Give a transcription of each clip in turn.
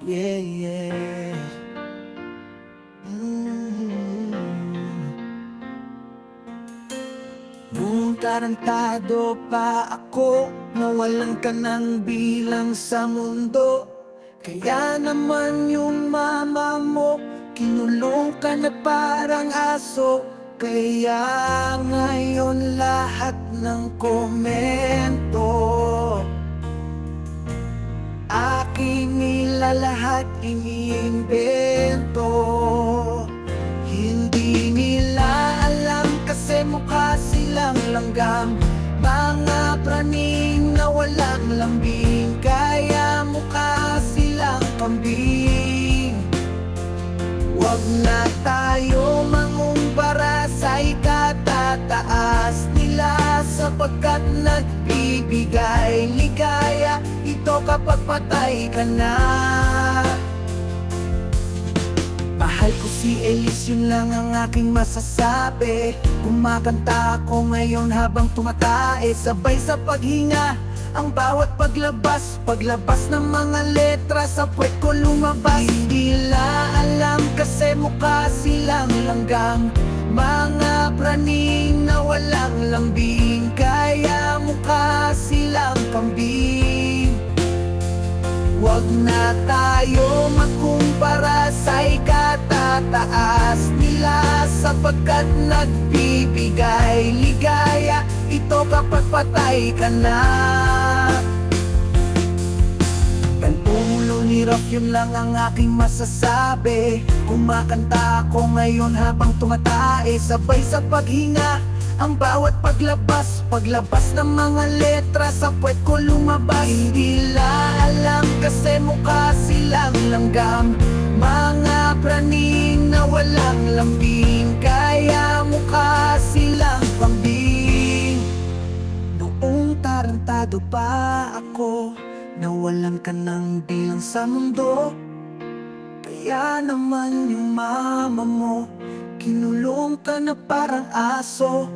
Yeah, yeah. Mm. Nung tarantado pa ako, nawalan ka ng bilang sa mundo. Kaya naman yung mama mo, kinulong ka na parang aso. Kaya ngayon lahat ng komento aking nilalahat iniimbento. Hindi nila alam kasi mukha silang langgam, mga praning na walang lambing. Kaya mukha silang kambing. Wag na tayo mangumpara sa ikatataas nila, sapagkat nagbibigay ligaya ito kapag patay ka na. Mahal ko si Elise, yun lang ang aking masasabi. Kumakanta ako ngayon habang tumatae, sabay sa paghinga ang bawat paglabas ng mga letra sa puwet ko lumabas. Hindi nila alam kasi mukha silang langgam, mga praning na walang lambing. Kaya mukha silang kambing. Wag na tayo magkumpara sa ikatataas nila, sapagkat nagbibigay ligaya ito kapag patay ka na. Ulo ni Rock, yun lang ang aking masasabi. Kumakanta ako ngayon habang tumatae, sabay sa paghinga ang bawat paglabas ng mga letra sa puwet ko lumabas. Hindi nila alam kasi mukha silang langgam, mga praning na walang lambing. Kaya mukha silang kambing. Noong tarantado pa ako, nawalan ka ng bilang sa mundo. Kaya naman yung mama mo, kinulong ka na parang aso.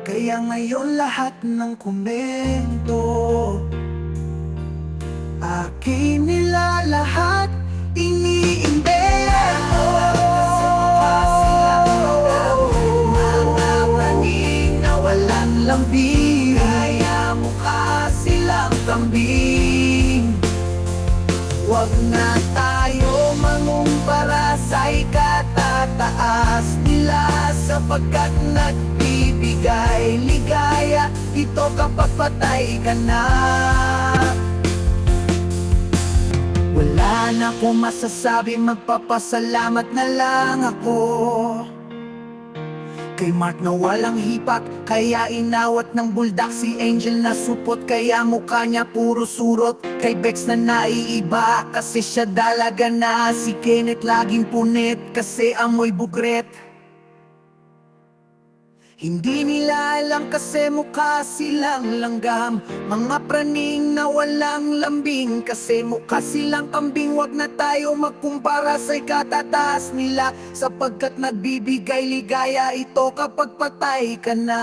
Kaya ngayon lahat ng komento akin nila lahat iniimbento. Mga praning na walang lambing, kaya mukha silang kambing. Wag na tayo mangumpara sa ikatataas nila, sapagkat nagbibigay ligaya ito kapag patay ka na. Wala na akong masasabi, magpapasalamat na lang ako kay Mark na walang hipak, kaya inawat ng buldak. Si Angel na supot, kaya mukha niya puro surot. Kay Bex na naiiba, kasi siya dalaga na. Si Kenneth laging punit, kasi amoy bugret. Hindi nila alam kasi mukha silang langgam, mga praning na walang lambing. Kasi mukha silang kambing. Wag na tayo magkumpara sa ikatataas nila, sapagkat nagbibigay ligaya ito kapag patay ka na.